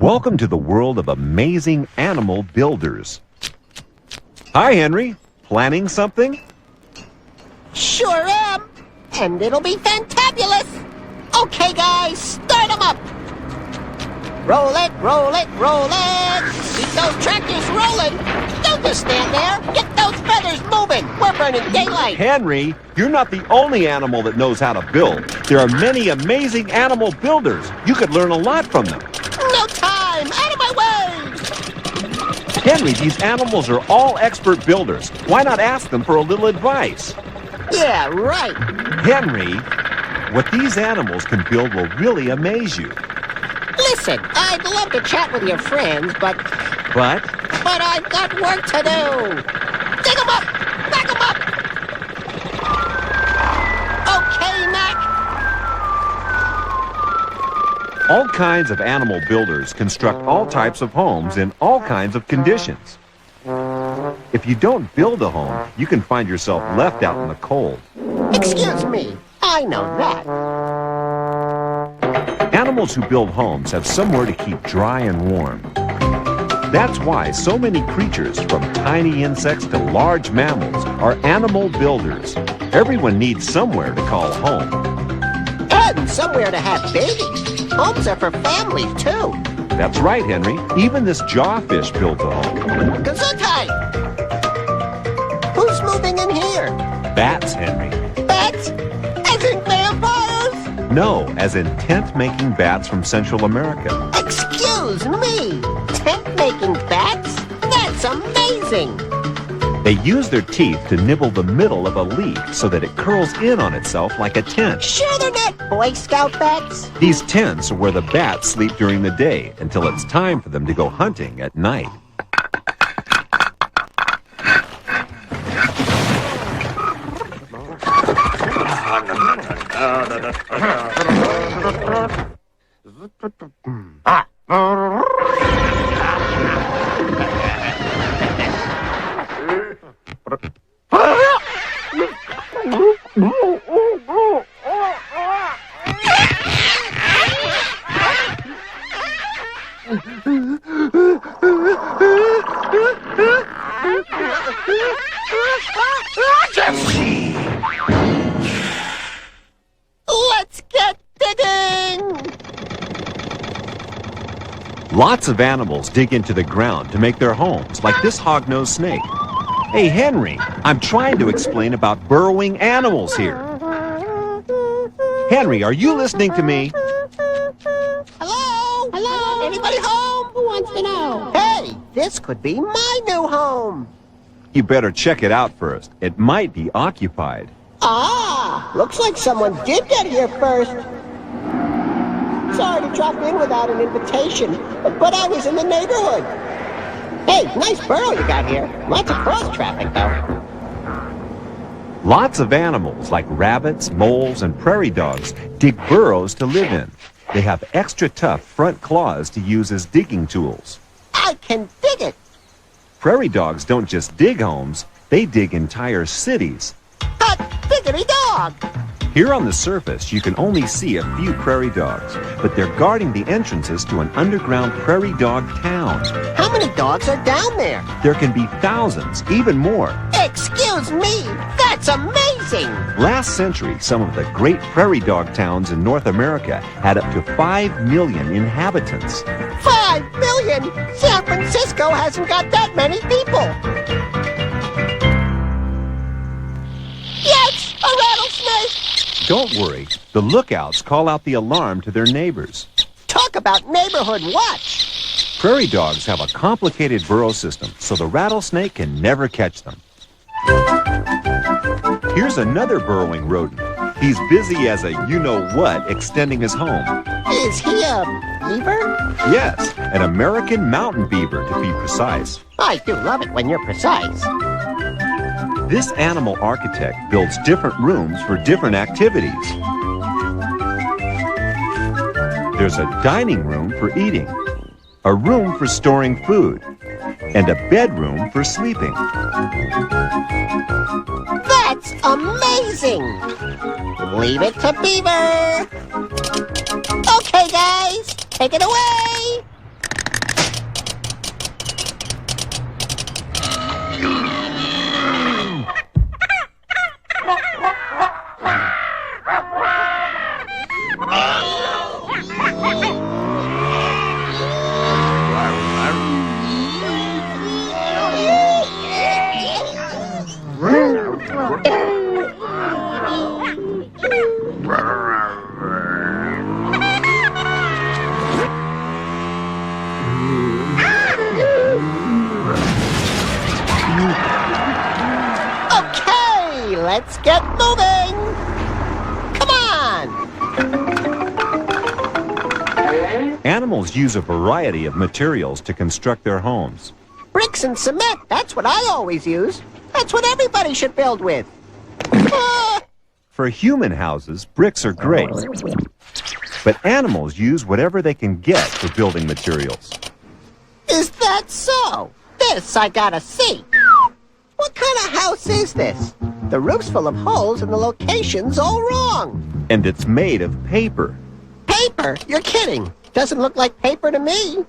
Welcome to the world of amazing animal builders. Hi, Henry. Planning something? Sure am. And it'll be fantabulous. Okay, guys, start 'em up. Roll it, roll it, roll it. Keep those tractors rolling. Don't just stand there. Get those feathers moving. We're burning daylight. Henry, you're not the only animal that knows how to build. There are many amazing animal builders. You could learn a lot from them. No time. Out of my way. Henry, these animals are all expert builders. Why not ask them for a little advice? Yeah, right. Henry, what these animals can build will really amaze you. Listen, I'd love to chat with your friends, but But I've got work to do. Dig 'em up. Back 'em up. Okay, Mac. all kinds of animal builders construct all types of homes in all kinds of conditions. If you don't build a home, you can find yourself left out in the cold. Excuse me. I know that. Animals who build homes have somewhere to keep dry and warm. That's why so many creatures, from tiny insects to large mammals, are animal builders. Everyone needs somewhere to call home. And somewhere to have babies. Homes are for families, too. That's right, Henry. Even this jawfish builds a home. Gesundheit! Who's moving in here? Bats, Henry. Bats? As in vampires? No, as in tent-making bats from Central America. Excuse me! Tent-making bats? That's amazing! They use their teeth to nibble the middle of a leaf so that it curls in on itself like a tent. Sure they're not Boy Scout bats? These tents are where the bats sleep during the day until it's time for them to go hunting at night. Let's get digging! Lots of animals dig into the ground to make their homes, like this hog-nosed snake. Hey, Henry, I'm trying to explain about burrowing animals here. Henry, are you listening to me? Hello? Hello? Anybody home? Who wants to know? Hey, this could be my new home. You better check it out first. It might be occupied. Ah, looks like someone did get here first. Sorry to drop in without an invitation, but I was in the neighborhood. Hey, nice burrow you got here. Lots of cross-traffic, though. Lots of animals like rabbits, moles, and prairie dogs dig burrows to live in. They have extra tough front claws to use as digging tools. I can dig it. Prairie dogs don't just dig homes, they dig entire cities. Hot diggity dog. Here on the surface, you can only see a few prairie dogs, but they're guarding the entrances to an underground prairie dog town. How many dogs are down there? There can be thousands, even more. Excuse me, that's amazing. Last century, some of the great prairie dog towns in North America had up to 5 million inhabitants. 5 million? San Francisco hasn't got that many people. Yes, a rattlesnake. Don't worry, the lookouts call out the alarm to their neighbors. Talk about neighborhood watch. Prairie dogs have a complicated burrow system, so the rattlesnake can never catch them. Here's another burrowing rodent. He's busy as a you-know-what extending his home. Is he a beaver? Yes, an American mountain beaver to be precise. I do love it when you're precise. This animal architect builds different rooms for different activities. There's a dining room for eating, a room for storing food, and a bedroom for sleeping. That's amazing! Leave it to Beaver! Okay, guys, take it away! Let's get moving! Come on! Animals use a variety of materials to construct their homes. Bricks and cement, that's what I always use. That's what everybody should build with. Ah! For human houses, bricks are great. But animals use whatever they can get for building materials. Is that so? This I gotta see. What kind of house is this? The roof's full of holes and the location's all wrong. And it's made of paper. Paper? You're kidding. Doesn't look like paper to me.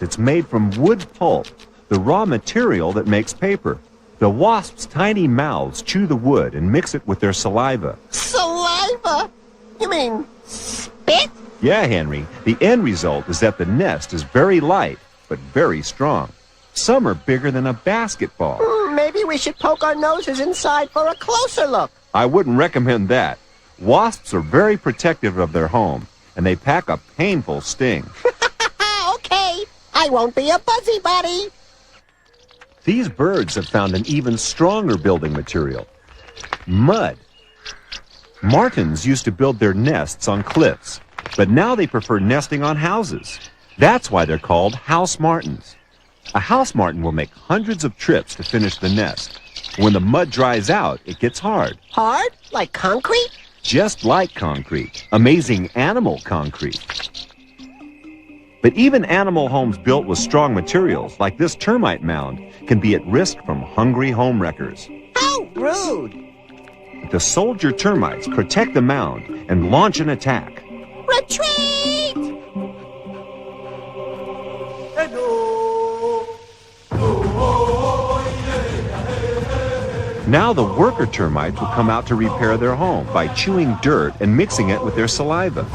It's made from wood pulp, the raw material that makes paper. The wasps' tiny mouths chew the wood and mix it with their saliva. Saliva? You mean spit? Yeah, Henry, the end result is that the nest is very light, but very strong. Some are bigger than a basketball. Maybe we should poke our noses inside for a closer look. I wouldn't recommend that. Wasps are very protective of their home, and they pack a painful sting. Okay, I won't be a busybody. These birds have found an even stronger building material: mud. Martins used to build their nests on cliffs, but now they prefer nesting on houses. That's why they're called house martins. A house martin will make hundreds of trips to finish the nest. When the mud dries out, it gets hard. Hard? Like concrete? Just like concrete. Amazing animal concrete. But even animal homes built with strong materials, like this termite mound, can be at risk from hungry homewreckers. How rude! The soldier termites protect the mound and launch an attack. Retreat! Now the worker termites will come out to repair their home by chewing dirt and mixing it with their saliva.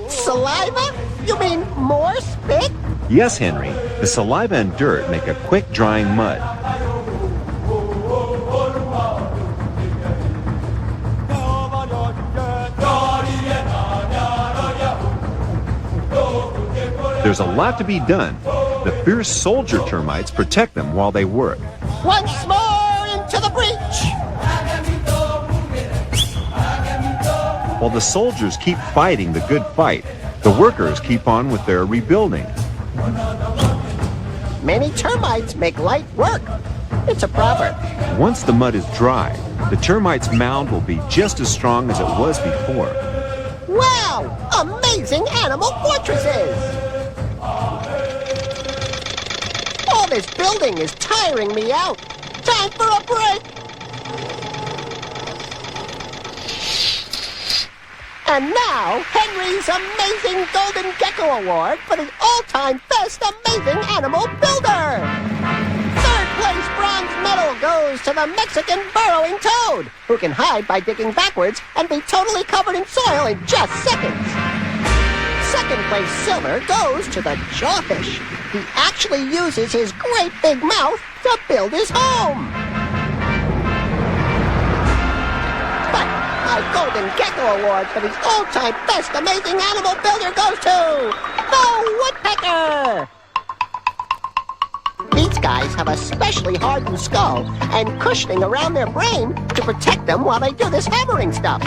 Saliva? You mean more spit? Yes, Henry. The saliva and dirt make a quick drying mud. There's a lot to be done. The fierce soldier termites protect them while they work. Once more into the breach! While the soldiers keep fighting the good fight, the workers keep on with their rebuilding. Many termites make light work. It's a proverb. Once the mud is dry, the termites' mound will be just as strong as it was before. Wow! Amazing animal fortresses! All this building is tiring me out. Time for a break! And now, Henry's Amazing Golden Gecko Award for the all-time best amazing animal builder! Third place bronze medal goes to the Mexican burrowing toad, who can hide by digging backwards and be totally covered in soil in just seconds. Second place silver goes to the jawfish. He actually uses his great big mouth to build his home. But my Golden Gecko Award for the all-time best amazing animal builder goes to the woodpecker. These guys have a specially hardened skull and cushioning around their brain to protect them while they do this hammering stuff.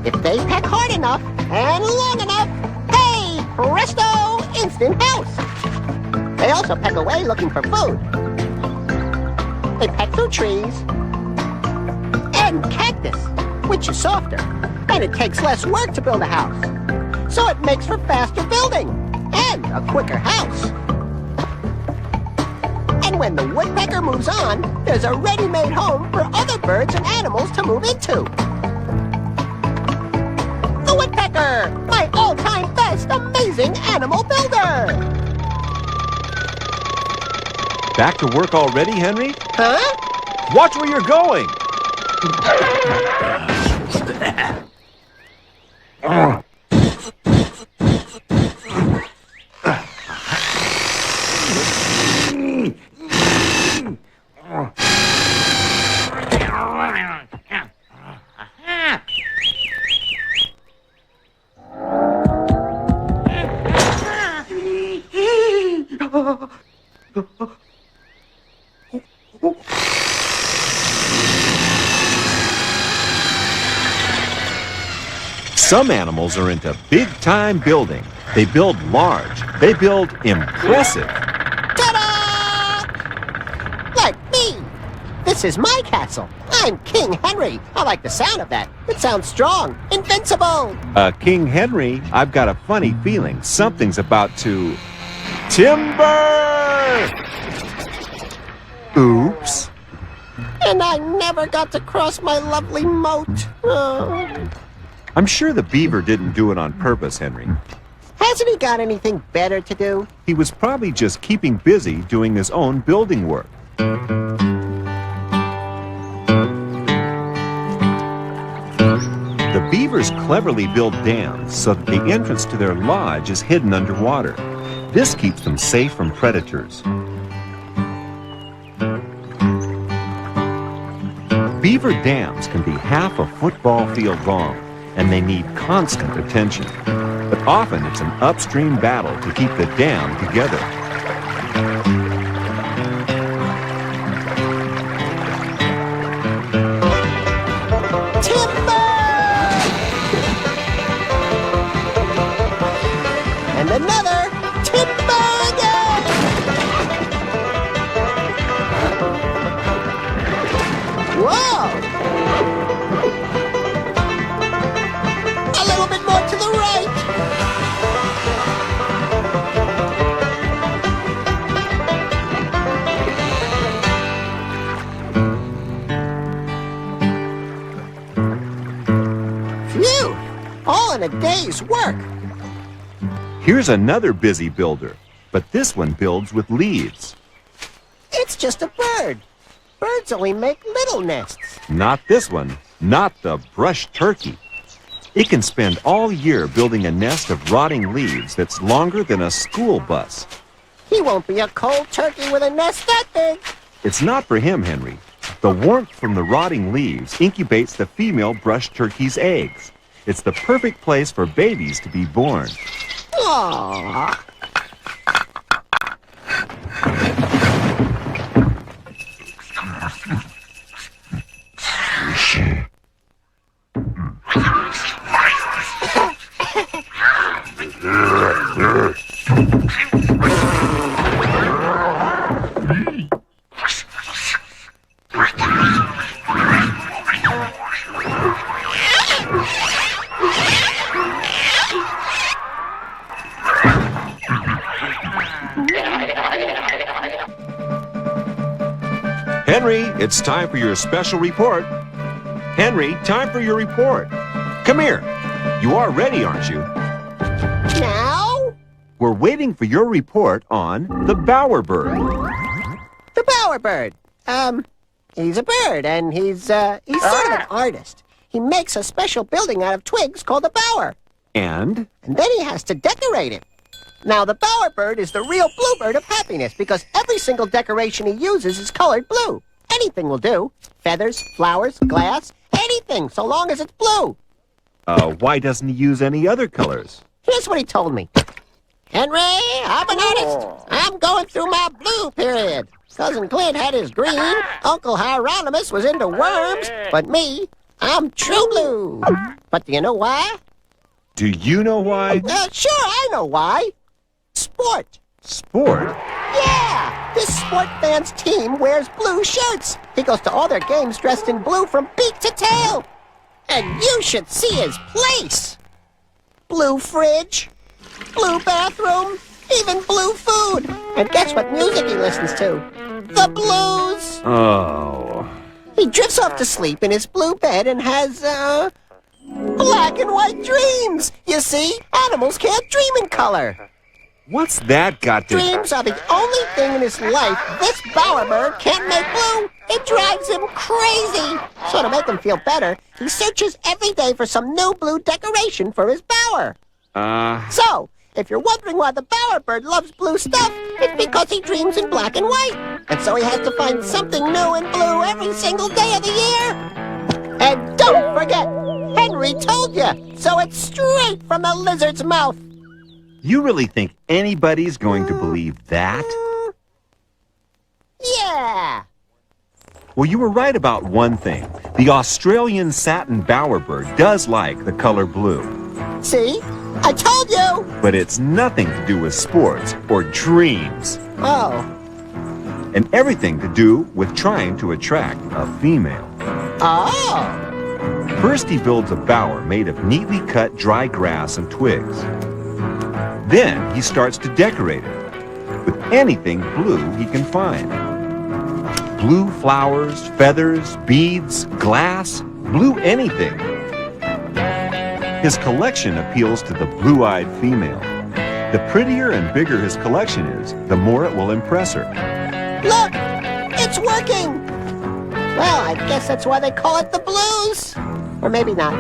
If they peck hard enough and long enough, hey, presto, instant house. They also peck away looking for food. They peck through trees and cactus, which is softer, and it takes less work to build a house. So it makes for faster building and a quicker house. And when the woodpecker moves on, there's a ready-made home for other birds and animals to move into. The woodpecker, my all-time best amazing animal builder! Back to work already, Henry? Huh? Watch where you're going! Some animals are into big-time building. They build large. They build impressive. Ta-da! Like me. This is my castle. I'm King Henry. I like the sound of that. It sounds strong. Invincible. King Henry, I've got a funny feeling something's about to... Timber! Oops. And I never got to cross my lovely moat. Oh. I'm sure the beaver didn't do it on purpose, Henry. Hasn't he got anything better to do? He was probably just keeping busy doing his own building work. The beavers cleverly build dams so that the entrance to their lodge is hidden underwater. This keeps them safe from predators. Beaver dams can be half a football field long, and they need constant attention. But often it's an upstream battle to keep the dam together. Timber! And another timber again! Whoa! A little bit more to the right. Phew! All in a day's work. Here's another busy builder, but this one builds with leaves. It's just a bird. Birds only make little nests. Not this one, not the brush turkey. It can spend all year building a nest of rotting leaves that's longer than a school bus. He won't be a cold turkey with a nest that big. It's not for him, Henry. The warmth from the rotting leaves incubates the female brush turkey's eggs. It's the perfect place for babies to be born. Aww. Henry, it's time for your special report. Henry, time for your report. Come here. You are ready, aren't you? Now? We're waiting for your report on the bowerbird. The bowerbird. He's a bird, and he's sort of an artist. He makes a special building out of twigs called a bower. And? And then he has to decorate it. Now, the bowerbird is the real bluebird of happiness because every single decoration he uses is colored blue. Anything will do. Feathers, flowers, glass, anything, so long as it's blue. Why doesn't he use any other colors? Here's what he told me. Henry, I'm an artist. I'm going through my blue period. Cousin Clint had his green. Uncle Hieronymus was into worms. But me, I'm true blue. But do you know why? Do you know why? Sure, I know why. Sport. Sport? Yeah! This sport fan's team wears blue shirts. He goes to all their games dressed in blue from beak to tail. And you should see his place. Blue fridge, blue bathroom, even blue food. And guess what music he listens to? The blues. Oh. He drifts off to sleep in his blue bed and has, black and white dreams. You see, animals can't dream in color. What's that got to... Dreams are the only thing in his life this bowerbird can't make blue. It drives him crazy. So to make him feel better, he searches every day for some new blue decoration for his bower. So, if you're wondering why the bowerbird loves blue stuff, it's because he dreams in black and white. And so he has to find something new in blue every single day of the year. And don't forget, Henry told you, so it's straight from the lizard's mouth. You really think anybody's going to believe that? Yeah. Well, you were right about one thing. The Australian satin bowerbird does like the color blue. See? I told you! But it's nothing to do with sports or dreams. Oh. And everything to do with trying to attract a female. Oh. First, he builds a bower made of neatly cut dry grass and twigs. Then he starts to decorate it with anything blue he can find. Blue flowers, feathers, beads, glass, blue anything. His collection appeals to the blue-eyed female. The prettier and bigger his collection is, the more it will impress her. Look! It's working! Well, I guess that's why they call it the blues. Or maybe not.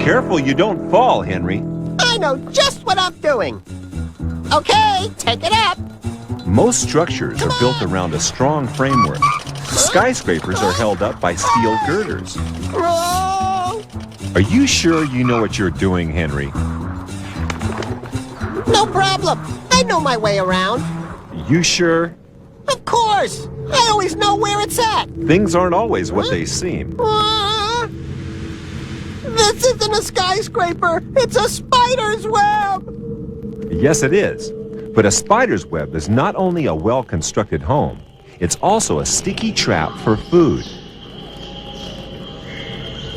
Careful you don't fall, Henry. I know just what I'm doing. Okay, take it up. Most structures are built around a strong framework. Skyscrapers are held up by steel girders. Roll. Are you sure you know what you're doing, Henry? No problem. I know my way around. You sure? Of course. I always know where it's at. Things aren't always what they seem. This isn't a skyscraper. It's a spider's web. Yes, it is. But a spider's web is not only a well-constructed home, it's also a sticky trap for food.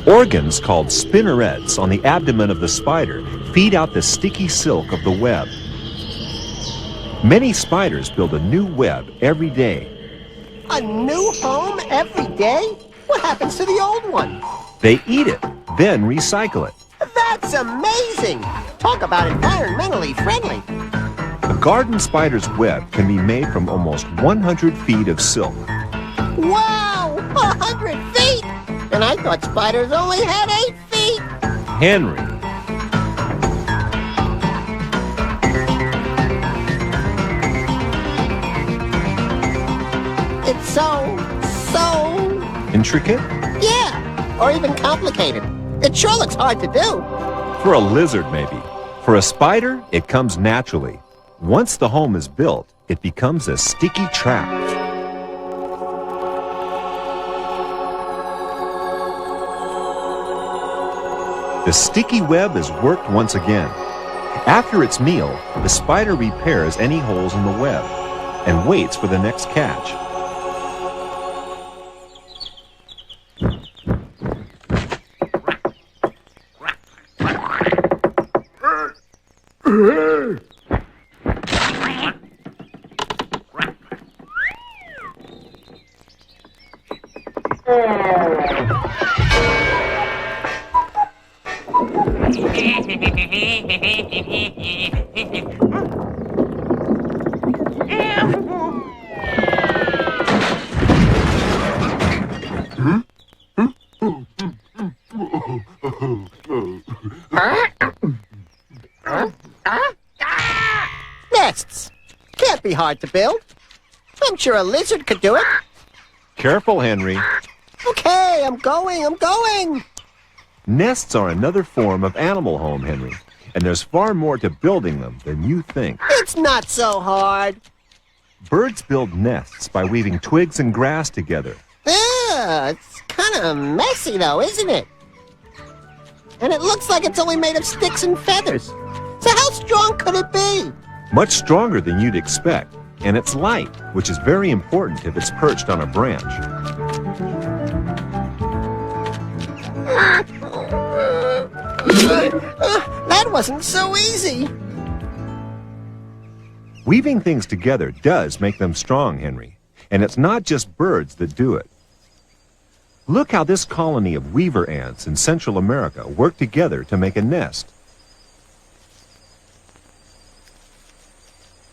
Organs called spinnerets on the abdomen of the spider feed out the sticky silk of the web. Many spiders build a new web every day. A new home every day? What happens to the old one? They eat it, then recycle it. That's amazing! Talk about environmentally friendly. A garden spider's web can be made from almost 100 feet of silk. Wow! 100 feet! And I thought spiders only had 8 feet! Henry. It's so... Intricate? Yeah, or even complicated. It sure looks hard to do. For a lizard, maybe. For a spider, it comes naturally. Once the home is built, it becomes a sticky trap. The sticky web is worked once again. After its meal, the spider repairs any holes in the web and waits for the next catch. Nests. Can't be hard to build. I'm sure a lizard could do it. Careful, Henry. Okay, I'm going. Nests are another form of animal home, Henry, and there's far more to building them than you think. It's not so hard. Birds build nests by weaving twigs and grass together. It's kind of messy though, isn't it? And it looks like it's only made of sticks and feathers. So how strong could it be? Much stronger than you'd expect, and it's light, which is very important if it's perched on a branch. That wasn't so easy. Weaving things together does make them strong, Henry, and it's not just birds that do it. Look how this colony of weaver ants in Central America work together to make a nest.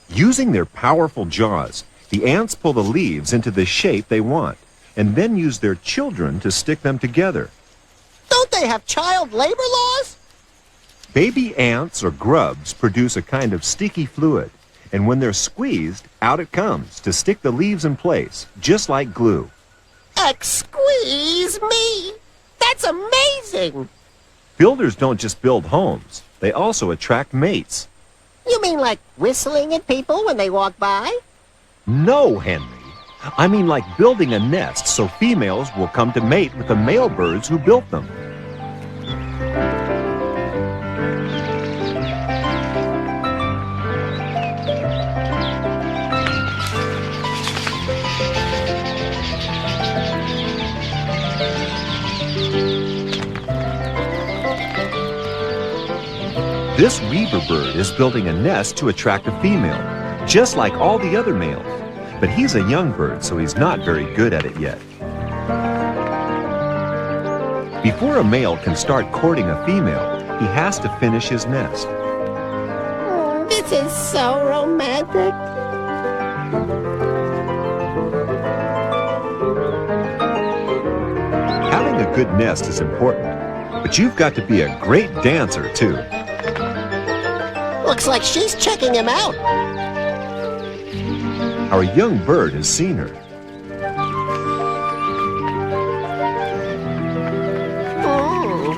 Using their powerful jaws, the ants pull the leaves into the shape they want, and then use their children to stick them together. Don't they have child labor laws? Baby ants or grubs produce a kind of sticky fluid, and when they're squeezed, out it comes to stick the leaves in place, just like glue. Squeeze me! That's amazing! Builders don't just build homes, they also attract mates. You mean like whistling at people when they walk by? No, Henry. I mean like building a nest so females will come to mate with the male birds who built them. This Beaver bird is building a nest to attract a female, just like all the other males. But he's a young bird, so he's not very good at it yet. Before a male can start courting a female, he has to finish his nest. This is so romantic. Having a good nest is important, but you've got to be a great dancer, too. Looks like she's checking him out. Our young bird has seen her.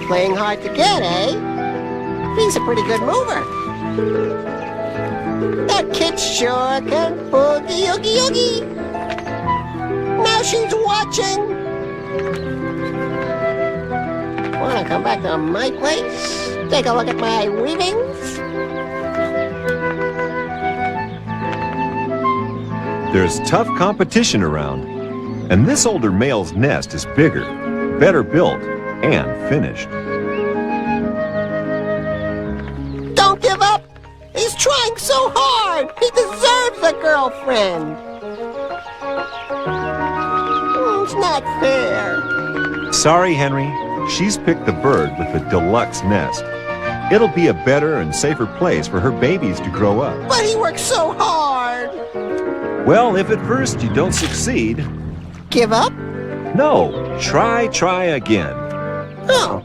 Playing hard to get, eh? He's a pretty good mover. That kid sure can boogie oogie oogie. Now she's watching. Wanna come back to my place? Take a look at my weavings? There's tough competition around, and this older male's nest is bigger, better built, and finished. Don't give up! He's trying so hard! He deserves a girlfriend! It's not fair. Sorry, Henry. She's picked the bird with the deluxe nest. It'll be a better and safer place for her babies to grow up. But he works so hard! Well, if at first you don't succeed... Give up? No, try again. Oh.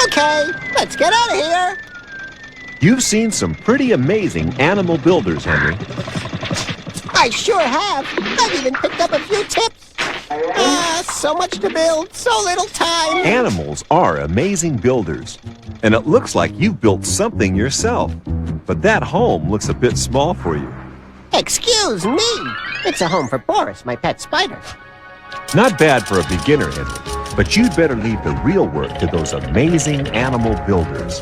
Okay, let's get out of here. You've seen some pretty amazing animal builders, Henry. I sure have. I've even picked up a few tips. So much to build, so little time. Animals are amazing builders. And it looks like you've built something yourself. But that home looks a bit small for you. Excuse me. It's a home for Boris, my pet spider. Not bad for a beginner, Henry. But you'd better leave the real work to those amazing animal builders.